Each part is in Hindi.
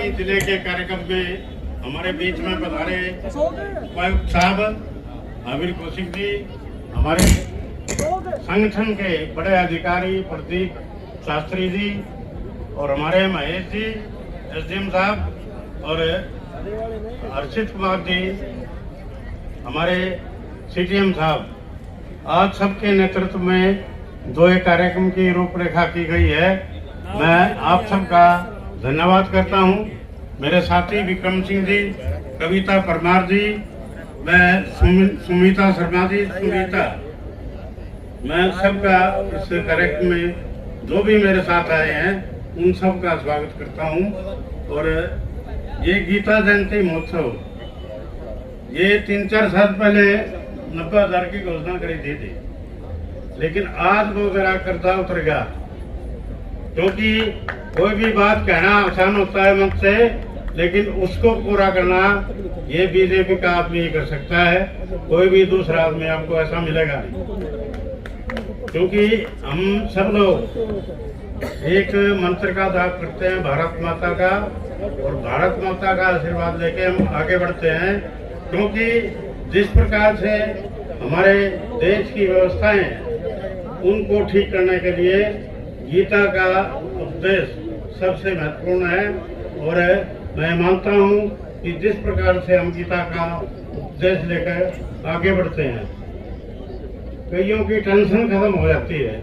बड़वानी जिले के कार्यक्रम में हमारे बीच में पधारे उपायुक्त साहब आमिर कौशिक जी, हमारे संगठन के बड़े अधिकारी प्रदीप शास्त्री जी और हमारे महेश जी एसडीएम साहब और अर्षित कुमार जी हमारे सीटीएम साहब, आज सबके नेतृत्व में जो एक कार्यक्रम की रूपरेखा की गई है, मैं आप सबका धन्यवाद करता हूं। मेरे साथी विक्रम सिंह जी, कविता परमार जी, मैं सुमिता शर्मा जी, मैं सबका इस कार्यक्रम में जो भी मेरे साथ आए हैं उन सबका स्वागत करता हूं। और ये गीता जयंती महोत्सव ये 3-4 साल पहले 90,000 की घोषणा करी थी, लेकिन आज वो मेरा कर्जा उतर गया, क्योंकि कोई भी बात कहना आसान होता है मन से, लेकिन उसको पूरा करना ये बीजेपी का आदमी ही कर सकता है, कोई भी दूसरा आदमी आपको ऐसा मिलेगा नहीं। क्योंकि हम सब लोग एक मंत्र का जाप करते हैं, भारत माता का, और भारत माता का आशीर्वाद लेके हम आगे बढ़ते हैं। क्योंकि जिस प्रकार से हमारे देश की व्यवस्थाएं उनको ठीक करने के लिए गीता का उपदेश सबसे महत्वपूर्ण है। और मैं मानता हूं कि जिस प्रकार से हम गीता का उपदेश लेकर आगे बढ़ते हैं, कईयों की टेंशन खत्म हो जाती है।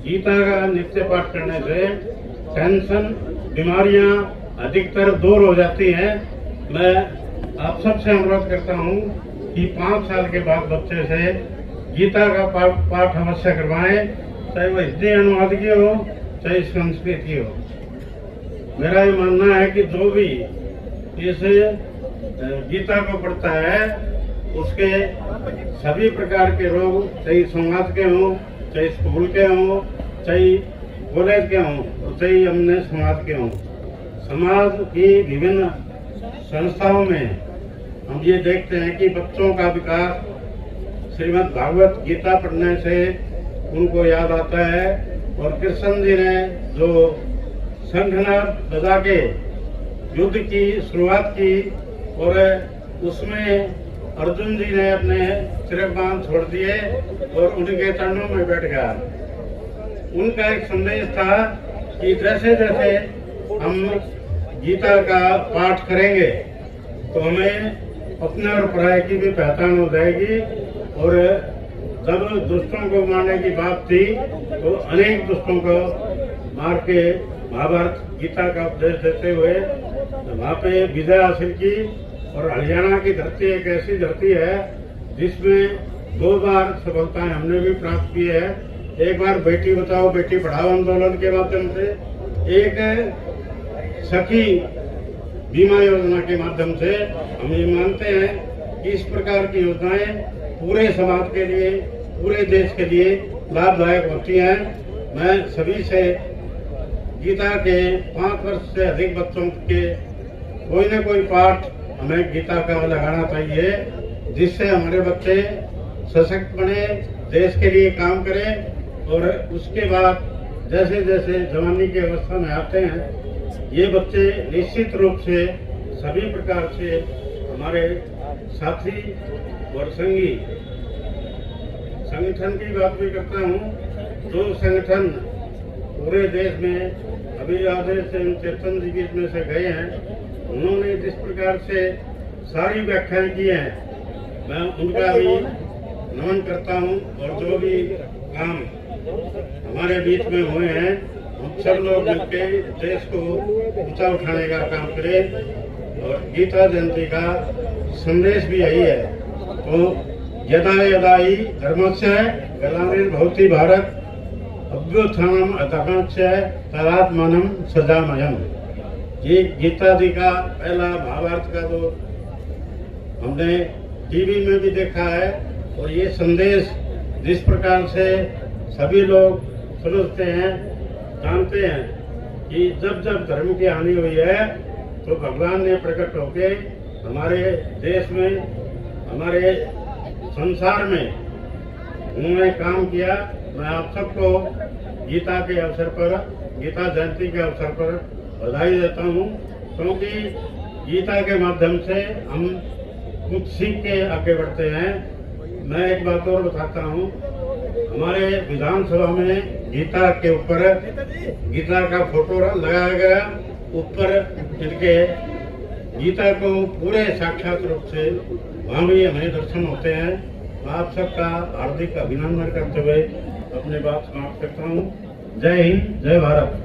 गीता का नित्य पाठ करने से टेंशन, बीमारियां अधिकतर दूर हो जाती हैं। मैं आप सबसे अनुरोध करता हूं कि 5 साल के बाद बच्चे से गीता का पाठ अवश्य करवाएं, चाहे वो हिंदी अनुवाद की हो चाहे संस्कृत की हो। मेरा ये मानना है कि जो भी इस गीता को पढ़ता है उसके सभी प्रकार के रोग, चाहे समाज के हों, चाहे स्कूल के हों, चाहे कॉलेज के हों, और चाहे अन्य समाज के हों, समाज की विभिन्न संस्थाओं में हम ये देखते हैं कि बच्चों का विकास श्रीमद् भागवत गीता पढ़ने से उनको याद आता है। और कृष्ण जी ने जो शंखनाद बजा के युद्ध की शुरुआत की, और उसमें अर्जुन जी ने अपने सिरबान छोड़ दिए और उनके चरणों में बैठ गया। उनका एक संदेश था कि जैसे जैसे हम गीता का पाठ करेंगे तो हमें अपने और पराये की भी पहचान हो जाएगी। और जब दुष्टों को मारने की बात थी तो अनेक दुष्टों को मार के महाभारत गीता का उपदेश देते हुए वहाँ पे विजय हासिल की। और हरियाणा की धरती एक ऐसी धरती है जिसमें 2 बार सफलताएं हमने भी प्राप्त की है। एक बार बेटी बचाओ बेटी पढ़ाओ आंदोलन के माध्यम से, एक सखी बीमा योजना के माध्यम से। हम ये मानते हैं कि इस प्रकार की योजनाएं पूरे समाज के लिए, पूरे देश के लिए लाभदायक होती हैं। मैं सभी से गीता के 5 वर्ष से अधिक बच्चों के कोई न कोई पाठ हमें गीता का लगाना चाहिए, जिससे हमारे बच्चे सशक्त बने, देश के लिए काम करें। और उसके बाद जैसे जैसे जवानी की अवस्था में आते हैं, ये बच्चे निश्चित रूप से सभी प्रकार से हमारे साथी और संगी संगठन की बात भी करता हूँ। जो संगठन पूरे देश में अभी आदेश से चेतन जी बीच में से गए हैं, उन्होंने जिस प्रकार से सारी व्याख्याएं की हैं, मैं उनका भी नमन करता हूँ। और जो भी काम हमारे बीच में हुए हैं, हम सब लोग मिलकर देश को ऊंचा उठाने का काम करें। और गीता जयंती का संदेश भी यही है, तो यदा यदा ही धर्मस्य ग्लानिर्भवति भारत अभ्युत्थानम् अधर्मस्य तदात्मानं सृजाम्यहम्। ये गीता जी का पहला महाभारत का जो हमने टीवी में भी देखा है, और ये संदेश जिस प्रकार से सभी लोग समझते हैं, जानते हैं कि जब जब धर्म की हानि हुई है तो भगवान ने प्रकट होकर हमारे देश में, हमारे संसार में उन्होंने काम किया। मैं आप सबको गीता के अवसर पर, गीता जयंती के अवसर पर बधाई देता हूँ। क्योंकि गीता के माध्यम से हम कुछ सीख के आगे बढ़ते हैं। मैं एक बात और बताता हूँ, हमारे विधानसभा में गीता के ऊपर गीता का फोटो लगाया गया, ऊपर जिनके गीता को पूरे साक्षात रूप से वहाँ भी हमें दर्शन होते हैं। आप सबका हार्दिक अभिनंदन करते हुए अपनी बात समाप्त करता हूँ। जय हिंद, जय भारत।